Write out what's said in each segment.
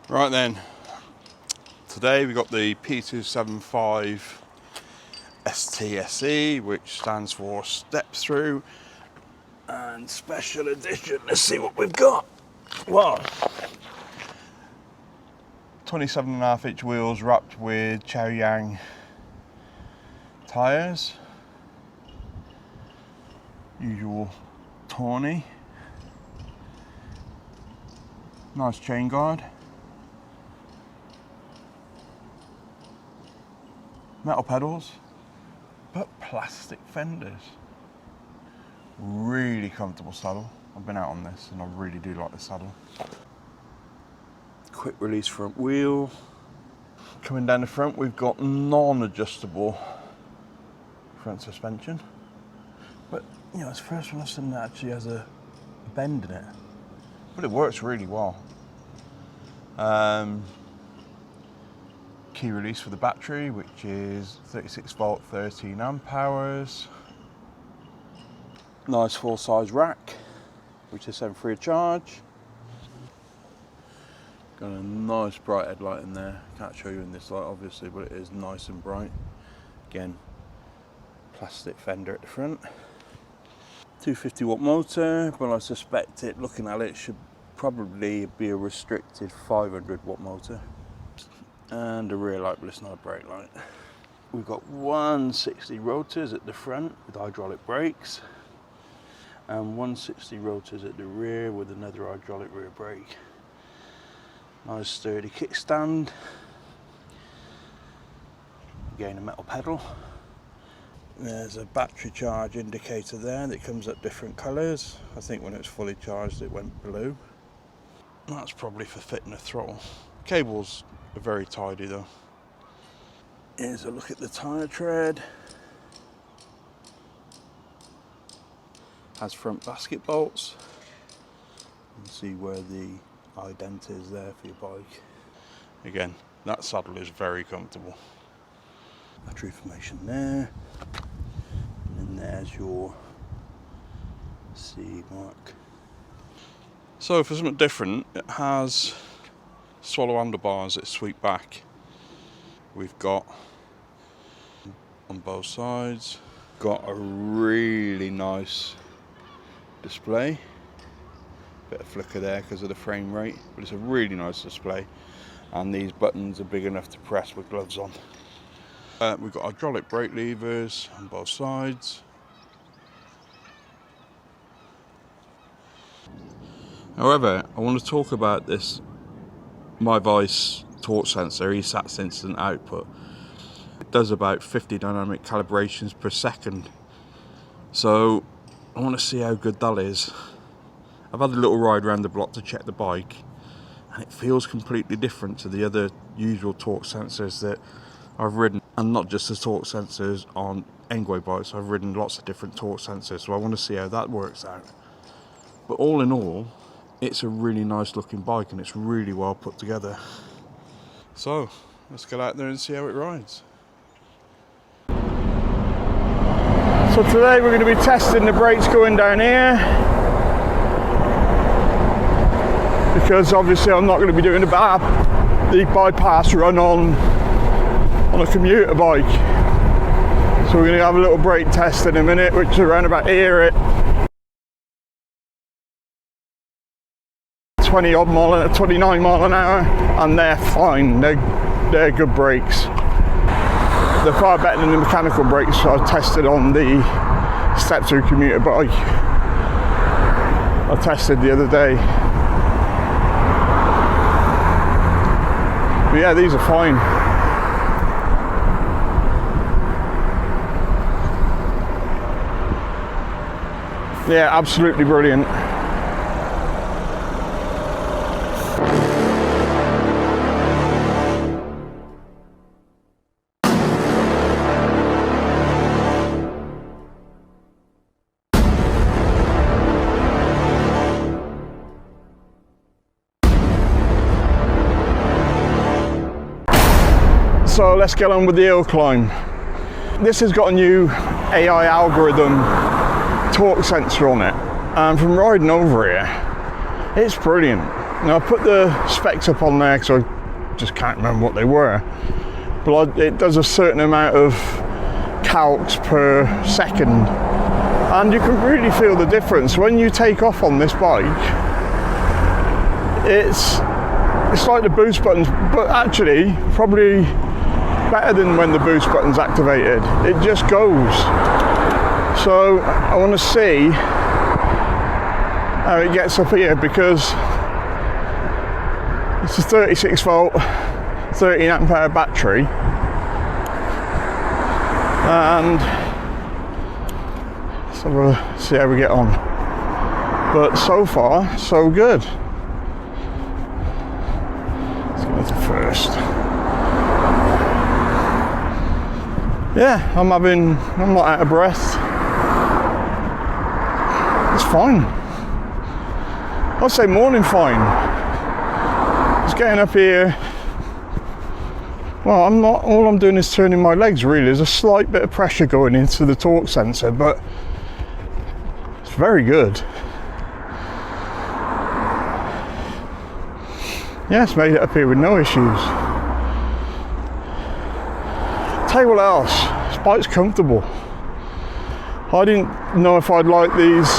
Right then, today we got the P275 ST SE, which stands for Step Through and Special Edition. Let's see what we've got. Well, 27.5-inch wheels wrapped with Chaoyang tyres, usual tawny, nice chain guard, metal pedals, but plastic fenders. Really comfortable saddle. I've been out on this and I really do like the saddle. Quick release front wheel. Coming down the front, we've got non-adjustable front suspension. But you know, it's the first one I've seen that actually has a bend in it. But it works really well. Key release for the battery, which is 36 volt, 13 amp hours. Nice full size rack, which is sent free of charge. Got a nice bright headlight in there. Can't show you in this light obviously, but it is nice and bright. Again, plastic fender at the front. 250 watt motor, but I suspect it, looking at it, should probably be a restricted 500 watt motor. And a rear light, but it's not a brake light. We've got 160 rotors at the front with hydraulic brakes, and 160 rotors at the rear with another hydraulic rear brake. Nice sturdy kickstand. Again, a metal pedal. There's a battery charge indicator there that comes up different colours. I think when it was fully charged it went blue. That's probably for fitting a throttle. Cables are very tidy though. Here's a look at the tyre tread. Has front basket bolts. You can see where the ident is there for your bike. Again, that saddle is very comfortable. Battery information there. And then there's your C mark. So for something different, it has swallow handlebars that sweep back. We've got on both sides, got a really nice display. Bit of flicker there because of the frame rate, but it's a really nice display. And these buttons are big enough to press with gloves on. We've got hydraulic brake levers on both sides. However, I want to talk about this MyVice torque sensor, ESAT's instant output. It does about 50 dynamic calibrations per second. So I want to see how good that is. I've had a little ride around the block to check the bike, and it feels completely different to the other usual torque sensors that I've ridden. And not just the torque sensors on ENGWE bikes, I've ridden lots of different torque sensors, so I want to see how that works out. But all in all, it's a really nice looking bike and it's really well put together. So let's get out there and see how it rides. So today we're going to be testing the brakes going down here, because obviously I'm not going to be doing the bypass run on a commuter bike. So we're going to have a little brake test in a minute, which is around about here at 29 mile an hour, and they're fine. They're good brakes. They're far better than the mechanical brakes I tested on the Step Through commuter bike I tested the other day. But yeah, these are fine. Yeah, absolutely brilliant. So let's get on with the hill climb. This has got a new AI algorithm torque sensor on it, and from riding over here, it's brilliant. Now I put the specs up on there because I just can't remember what they were, but it does a certain amount of calcs per second, and you can really feel the difference when you take off on this bike. It's like the boost buttons, but actually probably better than when the boost button's activated. It just goes. So I want to see how it gets up here, because it's a 36 volt 13 amp hour battery, and so we'll see how we get on. But so far so good. Let's go to first. Yeah, I'm not out of breath. It's fine. I'd say morning fine. Just getting up here. Well, all I'm doing is turning my legs really. There's a slight bit of pressure going into the torque sensor, but it's very good. Yeah, it's made it up here with no issues. Tell you what else, this bike's comfortable. I didn't know if I'd like these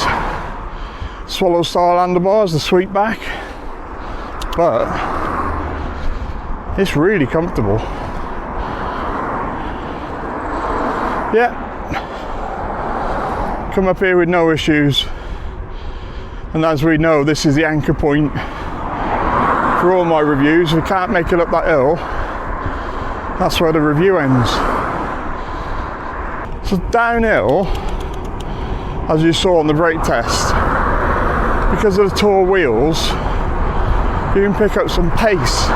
swallow style handlebars, the sweep back, but it's really comfortable. Yeah, come up here with no issues, and as we know, this is the anchor point for all my reviews. If I can't make it up that hill, that's where the review ends. So downhill, as you saw on the brake test, because of the tall wheels, you can pick up some pace.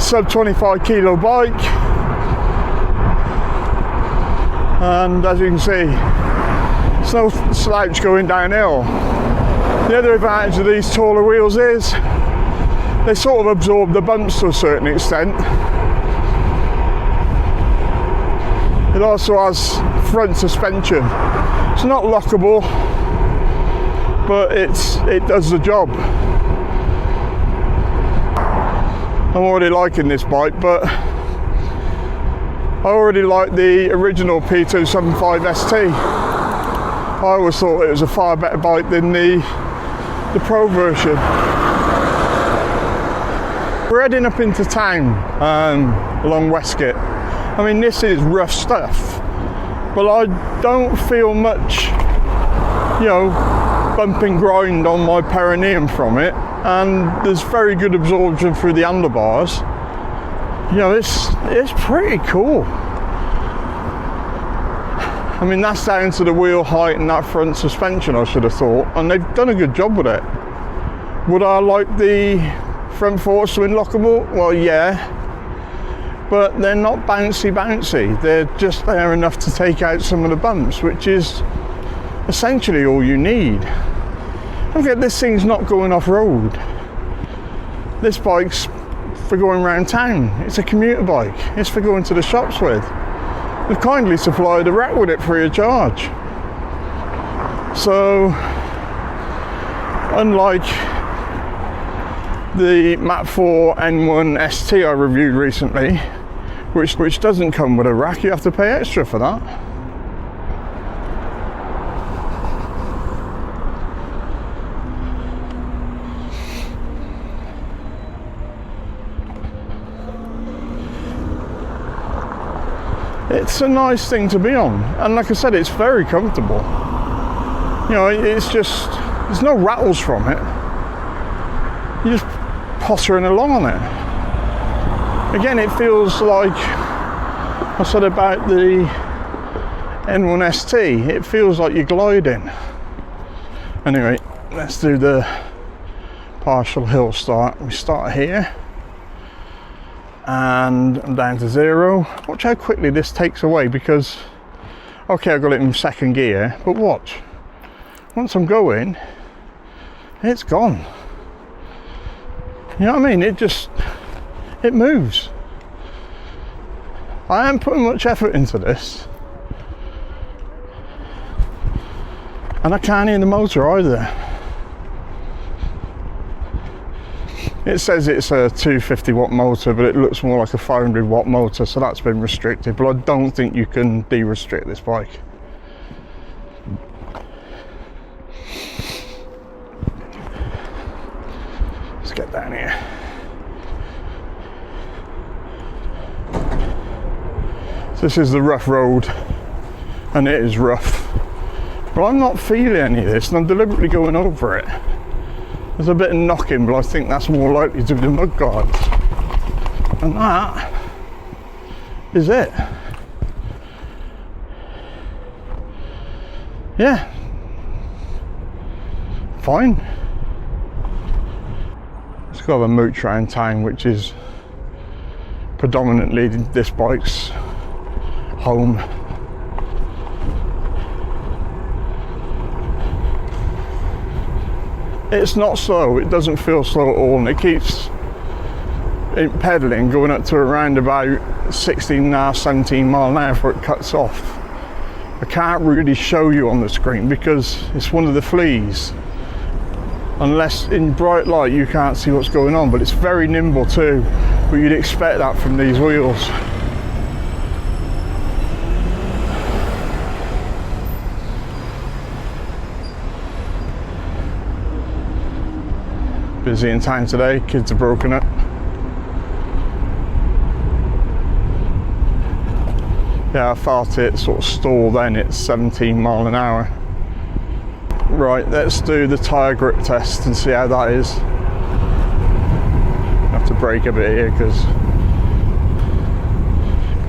Sub 25 kilo bike, and as you can see, it's no slouch going downhill. The other advantage of these taller wheels is they sort of absorb the bumps to a certain extent. It also has front suspension. It's not lockable, but it does the job. I'm already liking this bike, but I already like the original P275 ST. I always thought it was a far better bike than the Pro version. We're heading up into town along Westgate. I mean, this is rough stuff, but I don't feel much, bump and grind on my perineum from it, and there's very good absorption through the handlebars. It's pretty cool. I mean, that's down to the wheel height and that front suspension, I should have thought, and they've done a good job with it. Would I like the front forks to be lockable? Well, yeah, but they're not bouncy. They're just there enough to take out some of the bumps, which is essentially all you need. Don't forget, this thing's not going off-road. This bike's for going around town. It's a commuter bike. It's for going to the shops with. They've kindly supplied a rack with it free of charge. So, unlike the Mat4 N1 ST I reviewed recently, which doesn't come with a rack, you have to pay extra for that. It's a nice thing to be on, and like I said, it's very comfortable. It's just, there's no rattles from it. You're just pottering along on it. Again, it feels like I said about the N1 ST, it feels like you're gliding. Anyway, let's do the partial hill start. We start here, and I'm down to 0. Watch how quickly this takes away, because, okay, I've got it in second gear, but watch. Once I'm going, it's gone. You know what I mean? It moves. I am putting much effort into this. And I can't hear the motor either. It says it's a 250 watt motor, but it looks more like a 500 watt motor, so that's been restricted, but I don't think you can de-restrict this bike. Let's get down here. So this is the rough road, and it is rough, but I'm not feeling any of this, and I'm deliberately going over it. There's a bit of knocking, but I think that's more likely to be the mud guards, and that is it. Yeah, fine. Let's go have a mooch around town, which is predominantly this bike's home. It's not slow, it doesn't feel slow at all, and it keeps pedaling, going up to around about 16.5, 17 mile an hour before it cuts off. I can't really show you on the screen because it's one of the fleas. Unless in bright light you can't see what's going on, but it's very nimble too, but you'd expect that from these wheels. Busy in town today, kids are broken up. Yeah, I felt it sort of stall then, it's 17 mile an hour. Right, let's do the tyre grip test and see how that is. I have to brake a bit here because,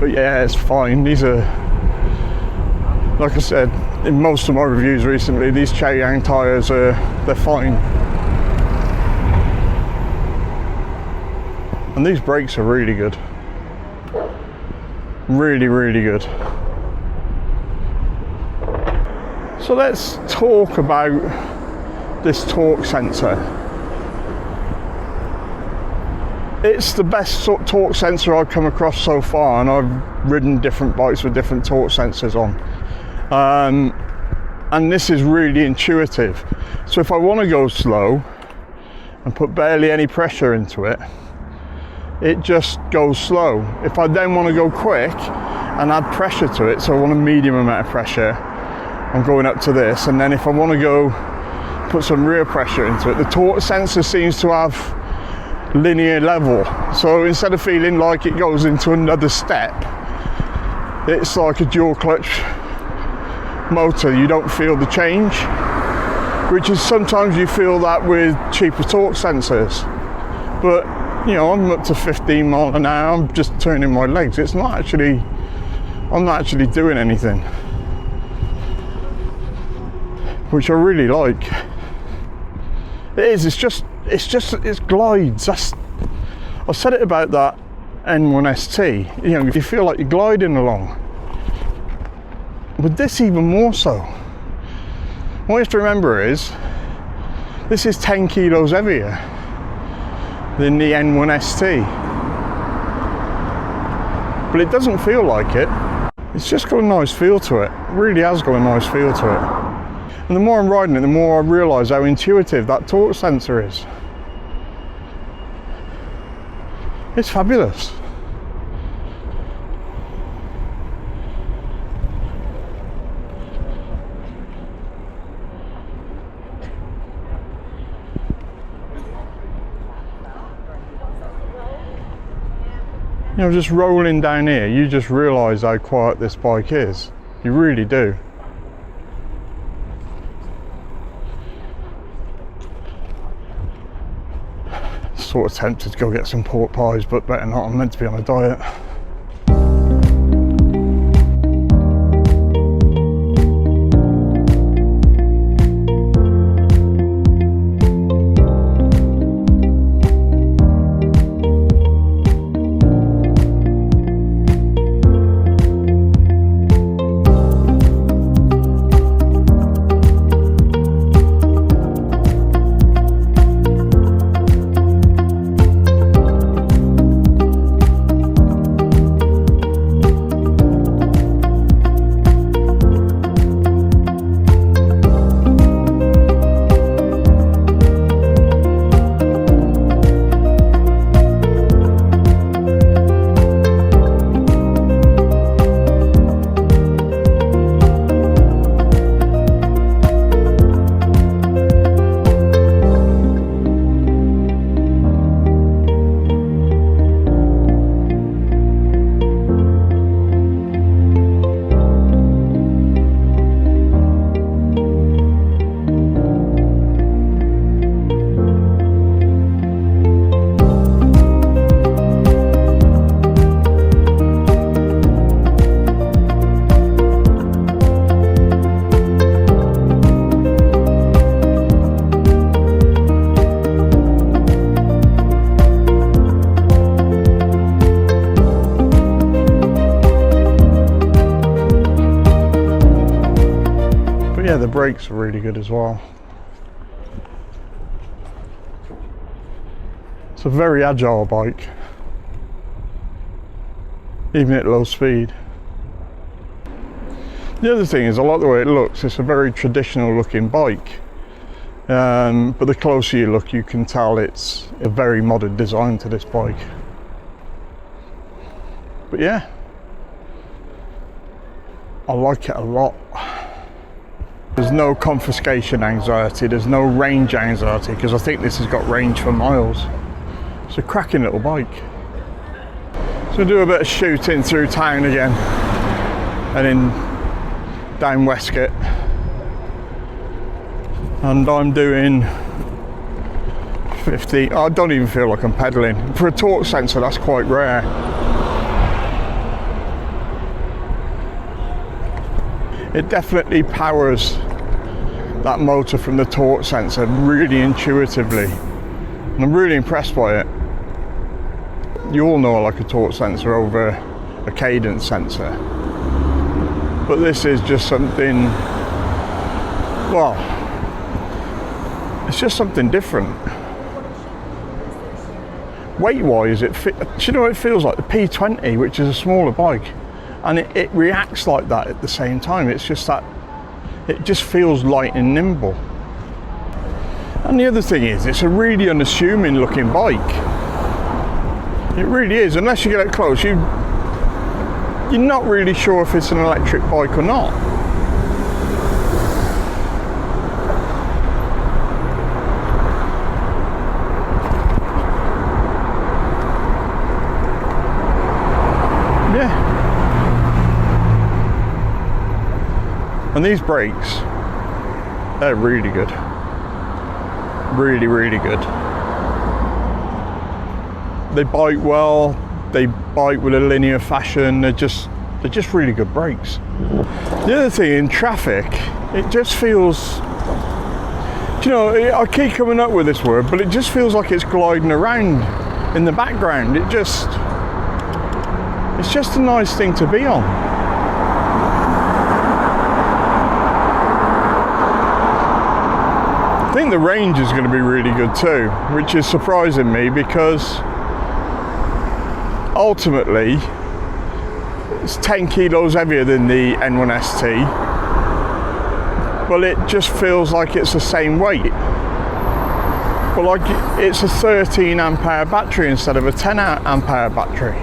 but yeah, it's fine. These are, like I said, in most of my reviews recently, these Chaoyang tyres they're fine. And these brakes are really good. Really, really good. So let's talk about this torque sensor. It's the best torque sensor I've come across so far, and I've ridden different bikes with different torque sensors on. And this is really intuitive. So if I want to go slow and put barely any pressure into it, it just goes slow. If I then want to go quick and add pressure to it, so I want a medium amount of pressure, I'm going up to this, and then if I want to go put some rear pressure into it, the torque sensor seems to have linear level. So instead of feeling like it goes into another step, it's like a dual clutch motor. You don't feel the change, which is sometimes you feel that with cheaper torque sensors. But you know, I'm up to 15 mile an hour, I'm just turning my legs. I'm not actually doing anything, which I really like. It glides. I said it about that N1 ST, you know, you feel like you're gliding along. With this even more so. What you have to remember is, this is 10 kilos heavier than the N1 ST. But it doesn't feel like it. It's just got a nice feel to it. It really has got a nice feel to it. And the more I'm riding it, the more I realise how intuitive that torque sensor is. It's fabulous. You know, just rolling down here, you just realise how quiet this bike is. You really do. Sort of tempted to go get some pork pies, but better not, I'm meant to be on a diet. brakes are really good as well. It's a very agile bike, even at low speed. The other thing is I like the way it looks. It's a very traditional looking bike, but the closer you look you can tell it's a very modern design to this bike. But yeah, I like it a lot. There's no confiscation anxiety, there's no range anxiety, because I think this has got range for miles. It's a cracking little bike. So do a bit of shooting through town again, and then down Westgate. And I'm doing 50, I don't even feel like I'm pedalling. For a torque sensor, that's quite rare. It definitely powers that motor from the torque sensor really intuitively. And I'm really impressed by it. You all know I like a torque sensor over a cadence sensor. But this is just something, well, it's just something different. Weight-wise, do you know what it feels like? The P20, which is a smaller bike, and it reacts like that at the same time. It's just that, it just feels light and nimble. And the other thing is, it's a really unassuming looking bike. It really is, unless you get it close, you're not really sure if it's an electric bike or not. Yeah. And these brakes, they're really good. Really, really good. They bite well, they bite with a linear fashion, they're just really good brakes. The other thing, in traffic, it just feels, you know, I keep coming up with this word, but it just feels like it's gliding around in the background. It's just a nice thing to be on. I think the range is going to be really good too, which is surprising me, because ultimately it's 10 kilos heavier than the N1 ST, but it just feels like it's the same weight. But like, it's a 13 ampere battery instead of a 10 ampere battery,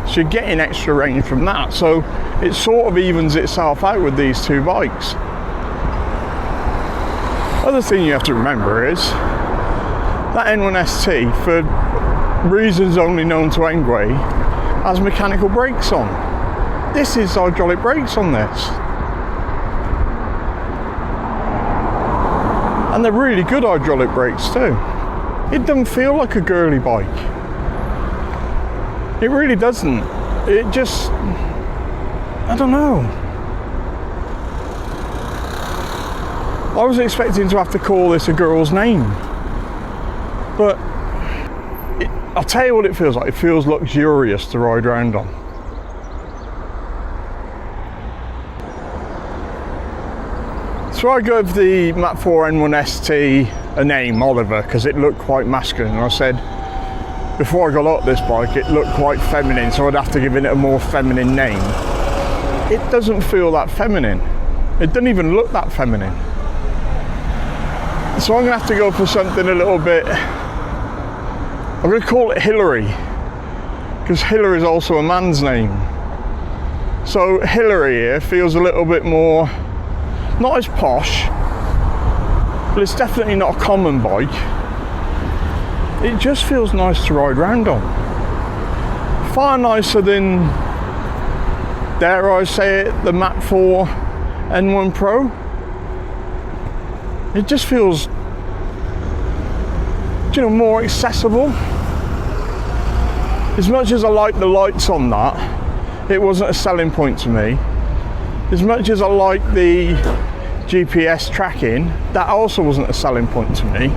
so you're getting extra range from that, so it sort of evens itself out with these two bikes. Other thing you have to remember is that N1 ST, for reasons only known to ENGWE, has mechanical brakes on. This is hydraulic brakes on this. And they're really good hydraulic brakes too. It doesn't feel like a girly bike. It really doesn't. It just, I don't know. I was expecting to have to call this a girl's name, but I'll tell you what it feels like. It feels luxurious to ride around on. So I gave the Mach 4 N1 ST a name, Oliver, because it looked quite masculine. And I said, before I got out this bike, it looked quite feminine, so I'd have to give it a more feminine name. It doesn't feel that feminine. It doesn't even look that feminine. So I'm going to have to go for something a little bit, I'm going to call it Hillary, because Hillary is also a man's name. So Hillary here feels a little bit more, not as posh, but it's definitely not a common bike. It just feels nice to ride around on. Far nicer than, dare I say it, the Mach 4 N1 Pro. It just feels, you know, more accessible. As much as I like the lights on that, it wasn't a selling point to me. As much as I like the GPS tracking, that also wasn't a selling point to me.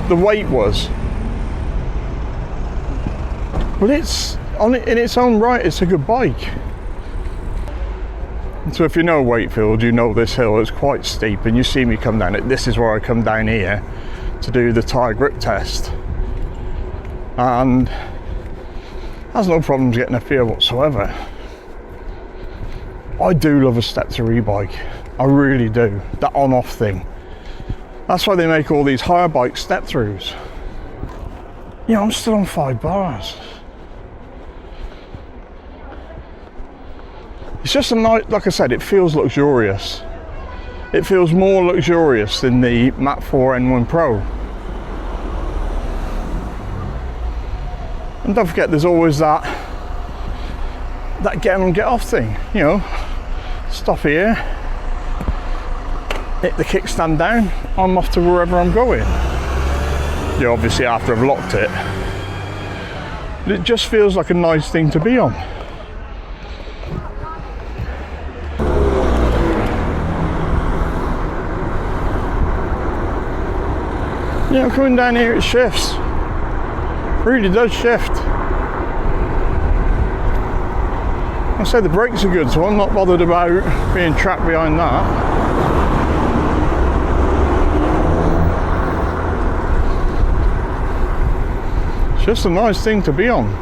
The weight was. But it's, in its own right, it's a good bike. So if you know Wakefield, you know this hill is quite steep, and you see me come down it. This is where I come down here to do the tyre grip test, and has no problems getting a feel whatsoever. I do love a step-through e-bike, I really do. That on-off thing. That's why they make all these hire bike step-throughs. Yeah, I'm still on 5 bars. It's just a nice, like I said, it feels luxurious. It feels more luxurious than the Mat 4 N1 Pro. And don't forget, there's always that get on, get off thing. You know, stop here, hit the kickstand down, I'm off to wherever I'm going. Yeah, obviously after I've locked it. But it just feels like a nice thing to be on. Yeah, coming down here it shifts. Really does shift. I say the brakes are good, so I'm not bothered about being trapped behind that. It's just a nice thing to be on.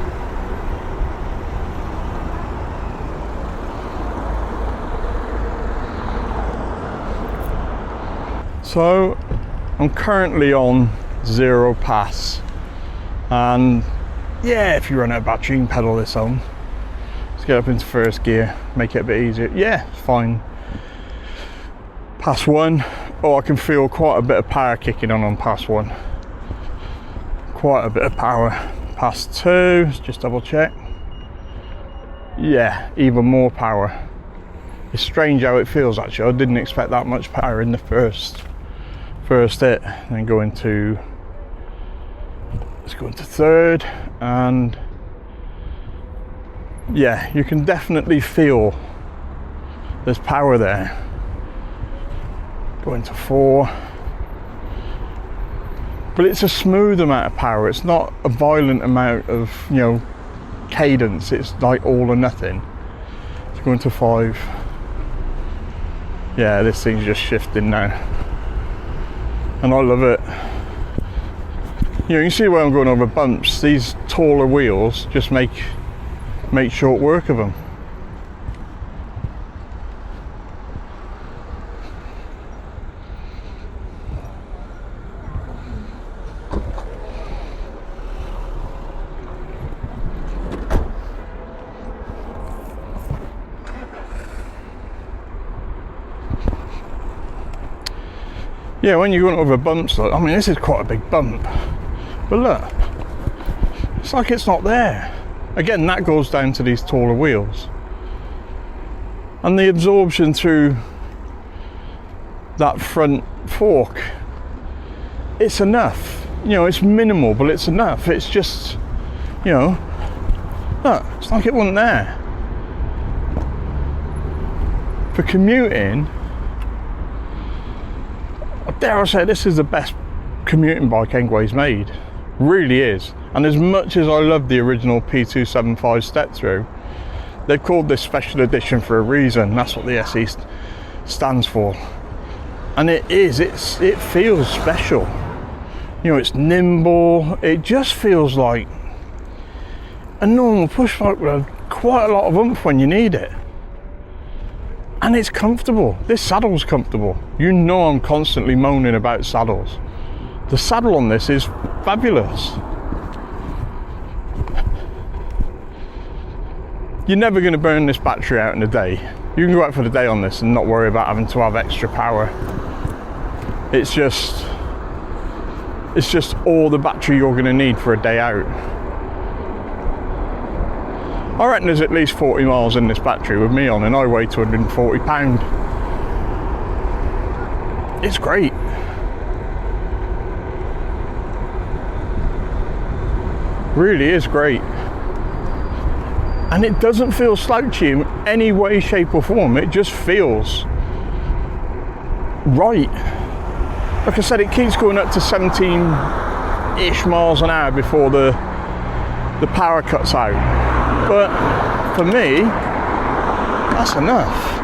So I'm currently on 0 pass, and yeah, if you run out of battery, you can pedal this home. Let's get up into first gear, make it a bit easier. Yeah, fine. Pass 1, oh, I can feel quite a bit of power kicking on pass 1. Quite a bit of power. Pass 2, let's just double check. Yeah, even more power. It's strange how it feels actually. I didn't expect that much power in the first hit. Then go into, let's go into third, and yeah, you can definitely feel there's power there. Go into 4, but it's a smooth amount of power. It's not a violent amount of, you know, cadence. It's like all or nothing. Let's go into 5. Yeah, this thing's just shifting now, and I love it. You know, you can see where I'm going over bumps. These taller wheels just make short work of them. Yeah, when you're going over bumps, I mean, this is quite a big bump, but look, it's like it's not there. Again, that goes down to these taller wheels, and the absorption through that front fork, it's enough. You know, it's minimal, but it's enough. It's just, you know, look, it's like it wasn't there. For commuting, dare I say, this is the best commuting bike ENGWE's made. Really is. And as much as I love the original P275 step through, they've called this special edition for a reason. That's what the SE stands for. And it is, it feels special. You know, it's nimble. It just feels like a normal push bike with quite a lot of oomph when you need it. And it's comfortable. This saddle's comfortable. You know, I'm constantly moaning about saddles. The saddle on this is fabulous. You're never going to burn this battery out in a day. You can go out for the day on this and not worry about having to have extra power. It's just all the battery you're going to need for a day out. I reckon there's at least 40 miles in this battery with me on, and I weigh 240 pounds. It's great. Really is great. And it doesn't feel slouchy in any way, shape or form. It just feels right. Like I said, it keeps going up to 17-ish miles an hour before the power cuts out. But for me, that's enough.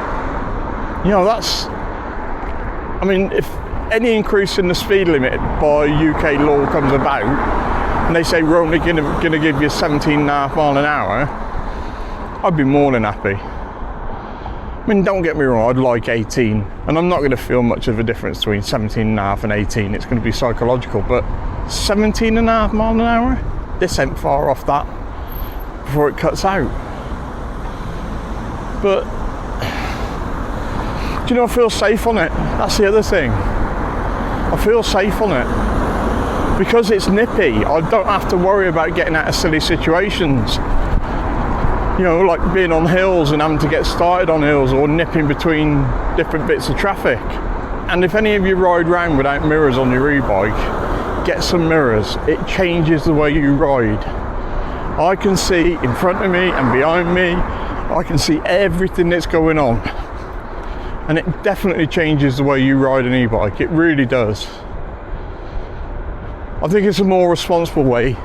You know, that's, I mean, if any increase in the speed limit by UK law comes about, and they say we're only going to give you 17.5 mile an hour, I'd be more than happy. I mean, don't get me wrong, I'd like 18, and I'm not going to feel much of a difference between 17.5 and 18. It's going to be psychological, but 17.5 mile an hour, this ain't far off that before it cuts out. But do you know, I feel safe on it. That's the other thing. I feel safe on it because it's nippy. I don't have to worry about getting out of silly situations. You know, like being on hills and having to get started on hills, or nipping between different bits of traffic. And if any of you ride around without mirrors on your e-bike, get some mirrors. It changes the way you ride. I can see in front of me and behind me. I can see everything that's going on. And it definitely changes the way you ride an e-bike. It really does. I think it's a more responsible way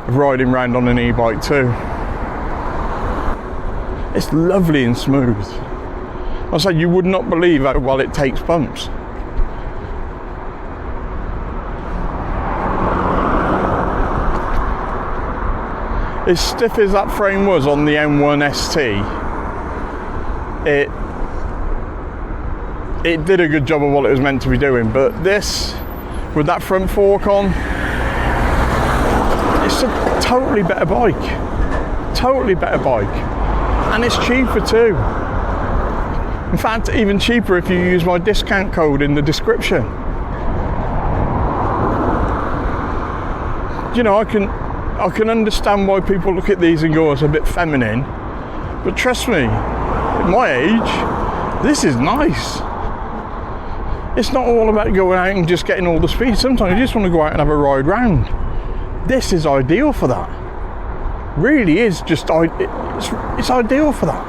of riding around on an e-bike too. It's lovely and smooth. I say, you would not believe how well it takes bumps. As stiff as that frame was on the M1 ST, it did a good job of what it was meant to be doing. But this, with that front fork on, it's a totally better bike. Totally better bike. And it's cheaper too. In fact, even cheaper if you use my discount code in the description. You know, I can understand why people look at these and go, it's a bit feminine. But trust me, at my age, this is nice. It's not all about going out and just getting all the speed. Sometimes you just want to go out and have a ride round. This is ideal for that. Really is just, it's ideal for that.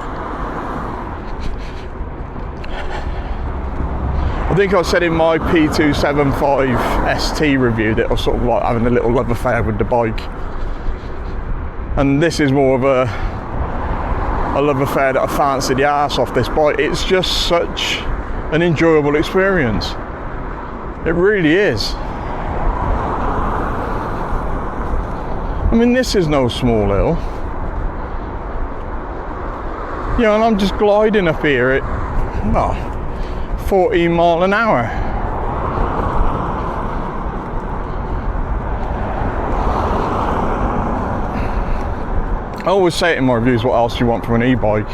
I think I said in my P275 ST review that I was sort of like having a little love affair with the bike. And this is more of a love affair that I fancy the arse off this bike. It's just such an enjoyable experience. It really is. I mean, this is no small hill. You know, and I'm just gliding up here at, well, 14 mile an hour. I always say it in my reviews, what else do you want from an e-bike?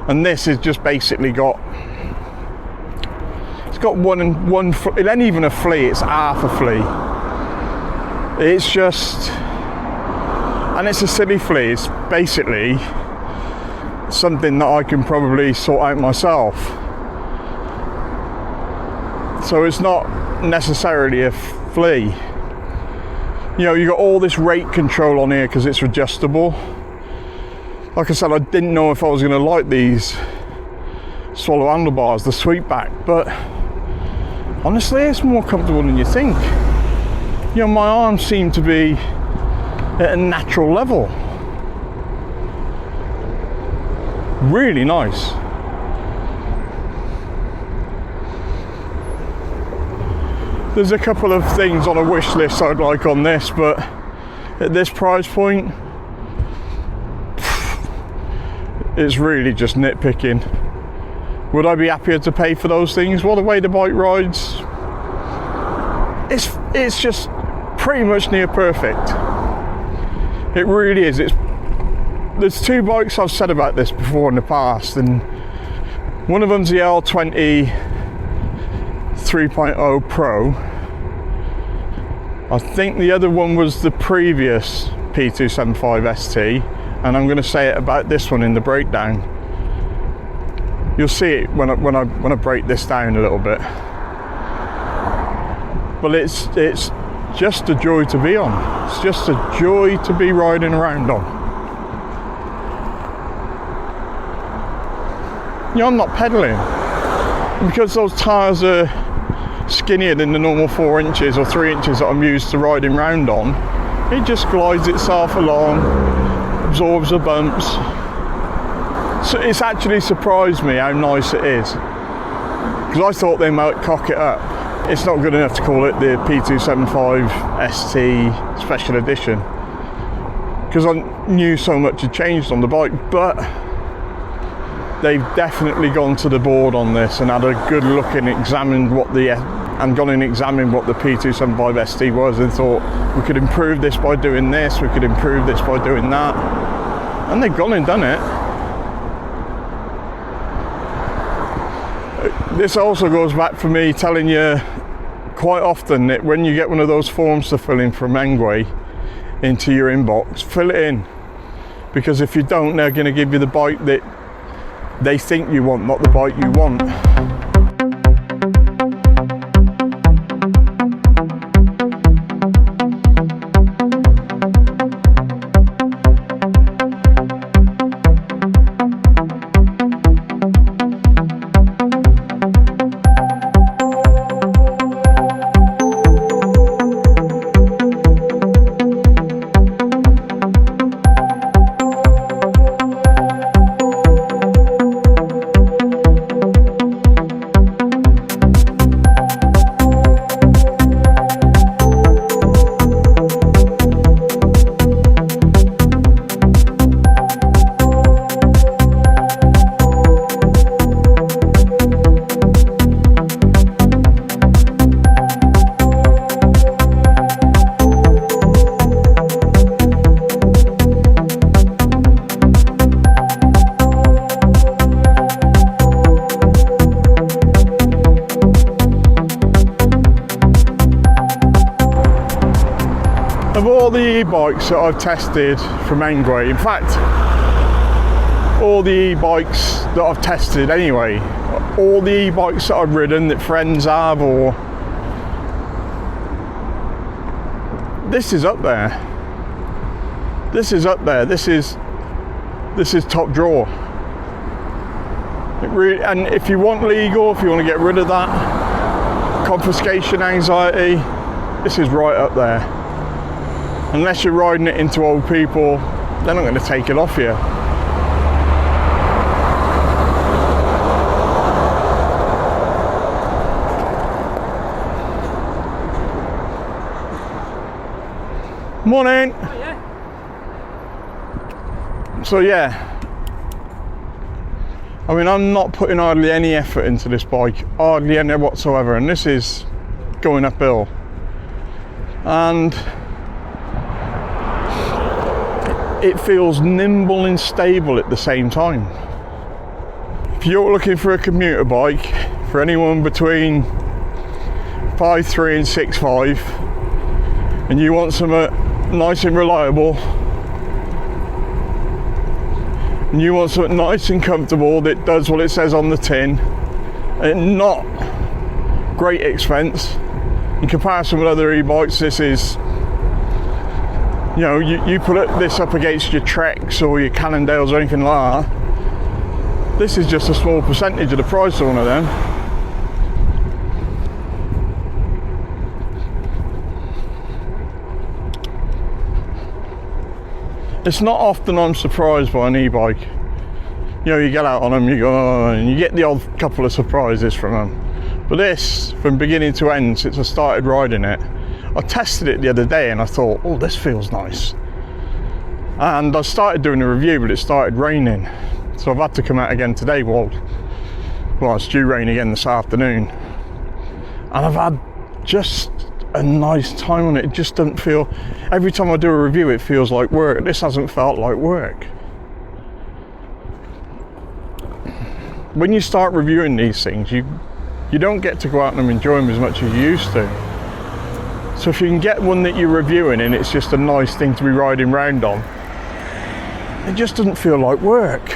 And this has just basically got, it's got one, it ain't even a flea, it's half a flea. It's just, and it's a silly flea. It's basically something that I can probably sort out myself. So it's not necessarily a flea. You know, you got all this rate control on here because it's adjustable. Like I said, I didn't know if I was going to like these swallow handlebars, the sweep back, but honestly, it's more comfortable than you think. You know, my arms seem to be at a natural level. Really nice. There's a couple of things on a wish list I'd like on this, but at this price point, it's really just nitpicking. Would I be happier to pay for those things? Well, the way the bike rides, it's just pretty much near perfect. It really is. There's two bikes I've said about this before in the past, and one of them's the L20 3.0 Pro. I think the other one was the previous P275 ST, and I'm going to say it about this one in the breakdown. You'll see it when I break this down a little bit. But it's just a joy to be on. It's just a joy to be riding around on. You know, I'm not pedaling. Because those tyres are skinnier than the normal 4 inches or 3 inches that I'm used to riding round on, it just glides itself along, absorbs the bumps. So it's actually surprised me how nice it is. because I thought they might cock it up. It's not good enough to call it the P275 ST Special Edition, because I knew so much had changed on the bike, but they've definitely gone to the board on this and had a good look and examined what the P275 ST was, and thought we could improve this by doing this, we could improve this by doing that, and they've gone and done it. This also goes back for me telling you quite often that when you get one of those forms to fill in from ENGWE into your inbox, fill it in, because if you don't, they're going to give you the bike that they think you want, not the bike you want. Of all the e-bikes that I've tested from ENGWE, in fact, all the e-bikes that I've tested anyway, all the e-bikes that I've ridden that friends have, or this is up there. This is up there. This is top drawer. It really, and if you want legal, if you want to get rid of that confiscation anxiety, this is right up there. Unless you're riding it into old people, they're not going to take it off you. Morning. Oh, yeah. So yeah, I mean, I'm not putting hardly any effort into this bike, hardly any whatsoever, and this is going uphill. And it feels nimble and stable at the same time. If you're looking for a commuter bike for anyone between 5'3" and 6'5", and you want something nice and reliable, and you want something nice and comfortable that does what it says on the tin, and not great expense in comparison with other e-bikes, this is, you know, you put this up against your Treks or your Cannondales or anything like that, this is just a small percentage of the price of one of them. It's not often I'm surprised by an e-bike. You know, you get out on them, you go, oh, and you get the odd couple of surprises from them. But this, from beginning to end, since I started riding it, I tested it the other day and I thought, oh, this feels nice. And I started doing a review, but it started raining. So I've had to come out again today. Well, it's due rain again this afternoon. And I've had just a nice time on it. It just doesn't feel, every time I do a review, it feels like work. This hasn't felt like work. When you start reviewing these things, you don't get to go out and enjoy them as much as you used to. So if you can get one that you're reviewing and it's just a nice thing to be riding round on, it just doesn't feel like work.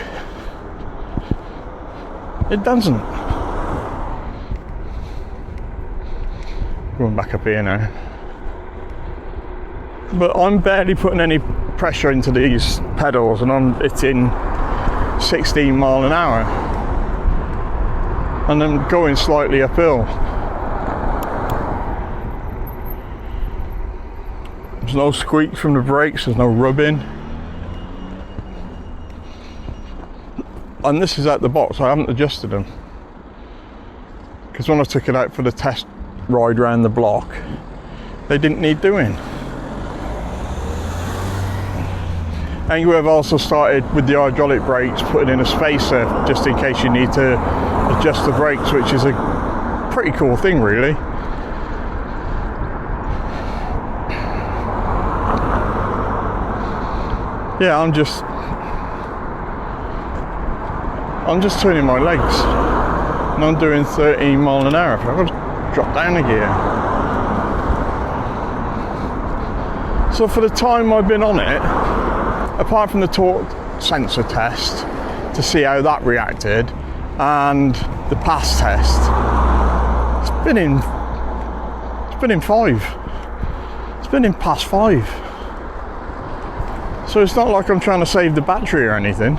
It doesn't. Going back up here now. But I'm barely putting any pressure into these pedals and I'm hitting 16 mile an hour. And I'm going slightly uphill. There's no squeak from the brakes, there's no rubbing. And this is out the box, I haven't adjusted them. because when I took it out for the test ride around the block, they didn't need doing. ENGWE have also started with the hydraulic brakes putting in a spacer just in case you need to adjust the brakes, which is a pretty cool thing really. Yeah, I'm just turning my legs and I'm doing 13 miles an hour. I've got to drop down a gear. So for the time I've been on it, apart from the torque sensor test to see how that reacted and the pass test, it's been in 5. It's been in past 5. So it's not like I'm trying to save the battery or anything.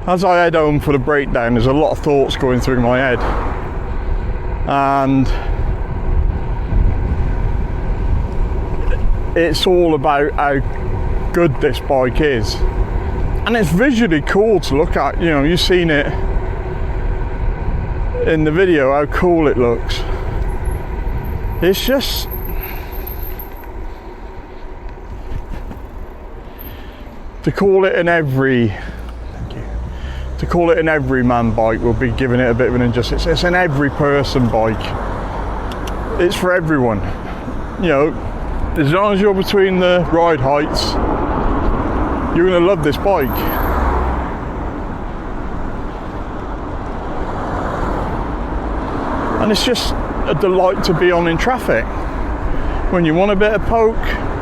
As I head home for the breakdown, there's a lot of thoughts going through my head. And it's all about how good this bike is. And it's visually cool to look at. You know, you've seen it in the video, how cool it looks. It's just... to call it an everyman bike will be giving it a bit of an injustice. It's an every person bike. It's for everyone. You know, as long as you're between the ride heights, you're going to love this bike. And it's just a delight to be on in traffic. When you want a bit of poke,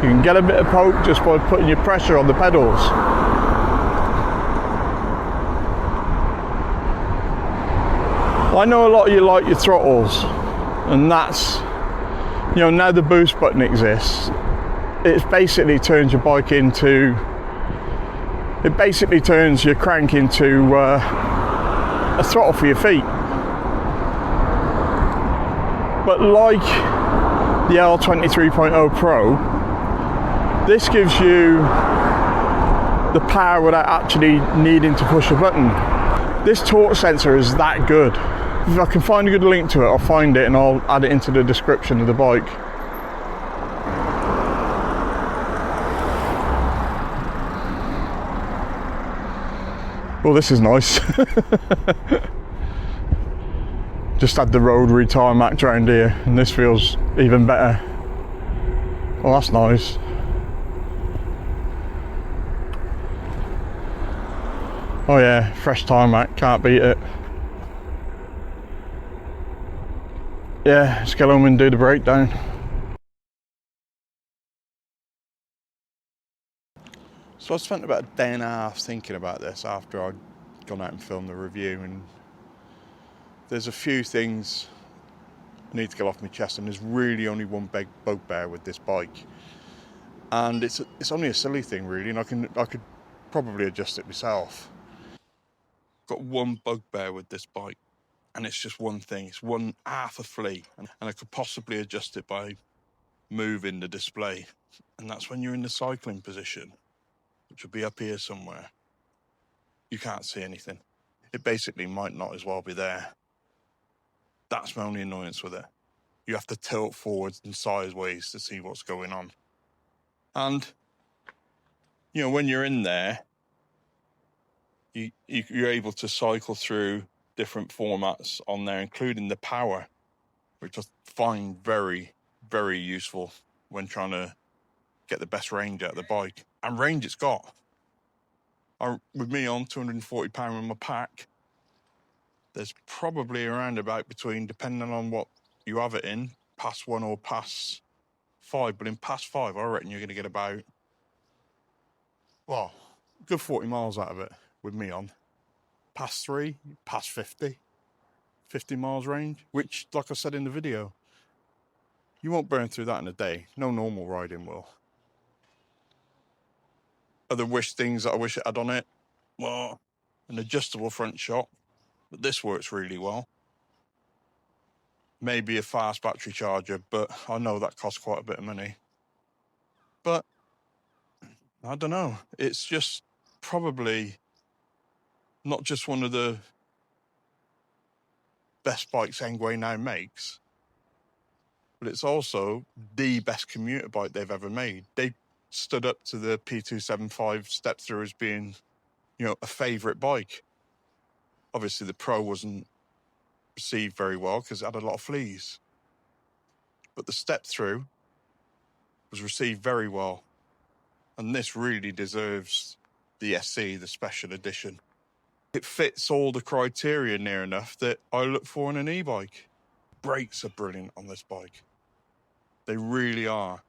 you can get a bit of poke just by putting your pressure on the pedals. I know a lot of you like your throttles, and that's, you know, now the boost button exists, it basically turns your bike into, it basically turns your crank into a throttle for your feet. But like the L23.0 Pro, this gives you the power without actually needing to push a button. This torque sensor is that good. If I can find a good link to it, I'll find it and I'll add it into the description of the bike. Well, this is nice. Just had the rotary tarmac around here and this feels even better. Well, that's nice. Oh yeah, fresh tarmac, can't beat it. Yeah, let's get home and do the breakdown. So I spent about a day and a half thinking about this after I'd gone out and filmed the review, and there's a few things I need to get off my chest, and there's really only one big bugbear with this bike. And it's only a silly thing really, and I could probably adjust it myself. Got one bugbear with this bike, and it's just one thing. It's one half a flea, and I could possibly adjust it by moving the display, and that's when you're in the cycling position, which will be up here somewhere. You can't see anything. It basically might not as well be there. That's my only annoyance with it. You have to tilt forwards and sideways to see what's going on. And, you know, when you're in there, you're able to cycle through different formats on there, including the power, which I find very, very useful when trying to get the best range out of the bike. And range it's got. With me on £240 in my pack, there's probably around about between, depending on what you have it in, past 1 or past 5. But in past 5, I reckon you're going to get about, well, a good 40 miles out of it with me on. Past 3, past 50 miles range, which, like I said in the video, you won't burn through that in a day. No normal riding will. Other things that I wish it had on it, well, an adjustable front shock, but this works really well. Maybe a fast battery charger, but I know that costs quite a bit of money. But I don't know, it's just probably not just one of the best bikes ENGWE now makes, but it's also the best commuter bike they've ever made. They stood up to the P275 step through as being, you know, a favourite bike. Obviously the Pro wasn't received very well because it had a lot of fleas, but the step through was received very well, and this really deserves the SE, the special edition. It fits all the criteria near enough that I look for in an e-bike. Brakes are brilliant on this bike. They really are.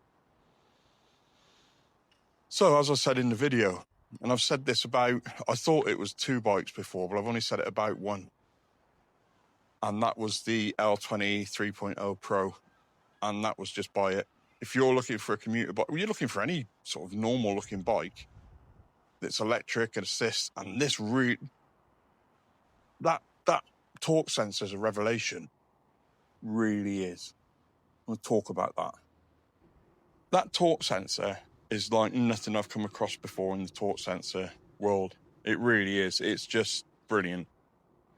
So as I said in the video, and I've said this about, I thought it was 2 bikes before, but I've only said it about 1. And that was the L20 3.0 Pro. And that was just buy it. If you're looking for a commuter bike, well, you're looking for any sort of normal looking bike that's electric and assist, and this really, that torque sensor is a revelation. Really is. We'll talk about that. That torque sensor is like nothing I've come across before in the torque sensor world. It really is. It's just brilliant.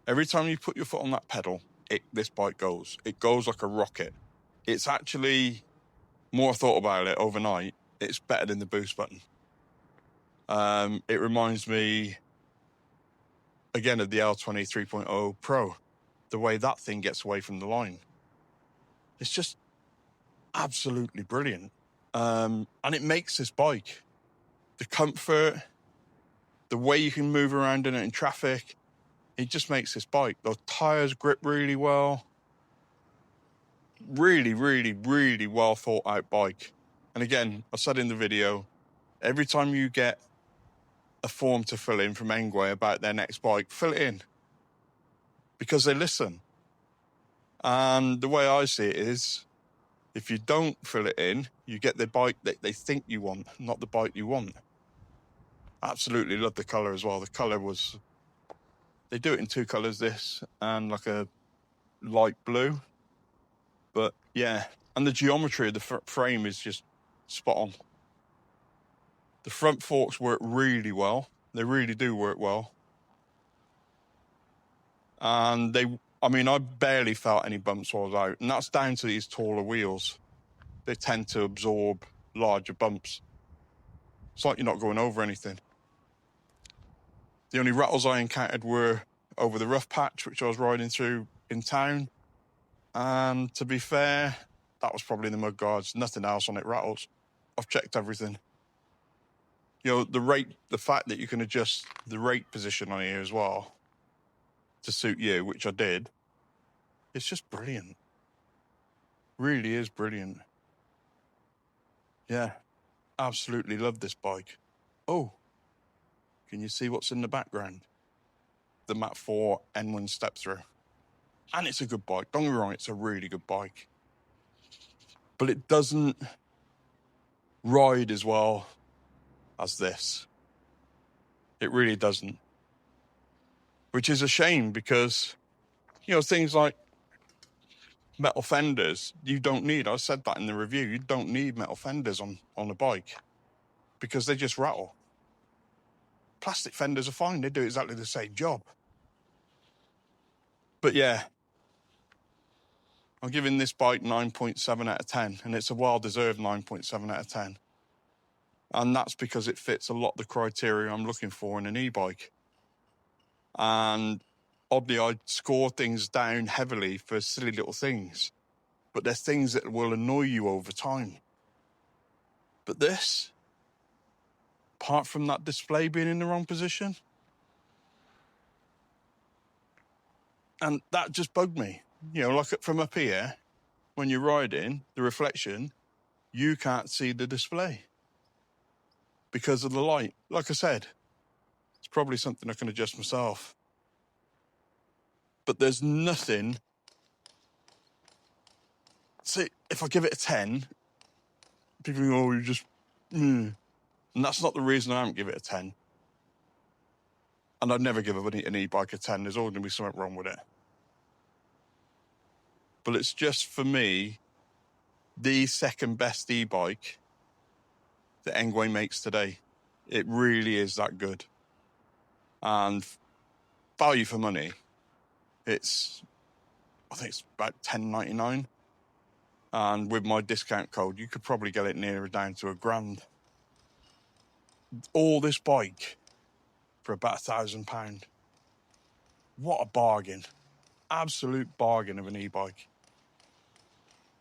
Every time you put your foot on that pedal, this bike goes. It goes like a rocket. It's actually, more I thought about it overnight, it's better than the boost button. It reminds me, again, of the L20 3.0 Pro. The way that thing gets away from the line. It's just absolutely brilliant. And it makes this bike, the comfort, the way you can move around in it in traffic, it just makes this bike. Those tyres grip really well. Really, really, really well thought out bike. And again, I said in the video, every time you get a form to fill in from ENGWE about their next bike, fill it in. Because they listen. And the way I see it is, if you don't fill it in, you get the bike that they think you want, not the bike you want. Absolutely love the colour as well. The colour was, they do it in 2 colours, this, and like a light blue. But yeah, and the geometry of the frame is just spot on. The front forks work really well. They really do work well. And I barely felt any bumps while I was out. And that's down to these taller wheels. They tend to absorb larger bumps. It's like you're not going over anything. The only rattles I encountered were over the rough patch, which I was riding through in town. And to be fair, that was probably the mud guards. Nothing else on it rattles. I've checked everything. You know, the fact that you can adjust the rate position on here as well to suit you, which I did, it's just brilliant. Really is brilliant. Yeah, absolutely love this bike. Oh, can you see what's in the background? The Mat 4 N1 step through. And it's a good bike. Don't get me wrong, it's a really good bike. But it doesn't ride as well as this. It really doesn't. Which is a shame because, you know, things like metal fenders, you don't need. I said that in the review. You don't need metal fenders on a bike because they just rattle. Plastic fenders are fine. They do exactly the same job. But yeah, I'm giving this bike 9.7 out of 10, and it's a well-deserved 9.7 out of 10. And that's because it fits a lot of the criteria I'm looking for in an e-bike. And oddly, I score things down heavily for silly little things. But they're things that will annoy you over time. But this, apart from that display being in the wrong position, and that just bugged me. You know, like from up here, when you're riding, the reflection, you can't see the display because of the light. Like I said, it's probably something I can adjust myself. But there's nothing. See, if I give it a 10, people go, oh, you just, And that's not the reason I don't give it a 10. And I'd never give an e-bike a 10. There's always going to be something wrong with it. But it's just, for me, the second best e-bike that ENGWE makes today. It really is that good. And value for money, I think it's about $10.99. And with my discount code, you could probably get it nearer down to £1,000. All this bike for about £1,000. What a bargain. Absolute bargain of an e-bike.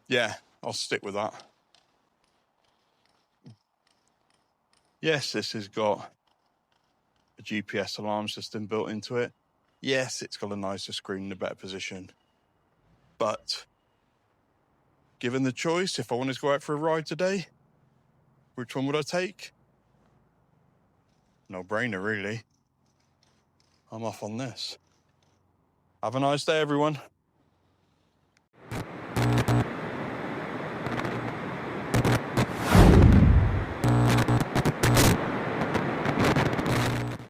Yeah, I'll stick with that. Yes, this has got a GPS alarm system built into it. Yes, it's got a nicer screen and a better position. But given the choice, if I wanted to go out for a ride today, which one would I take? No brainer, really. I'm off on this. Have a nice day, everyone.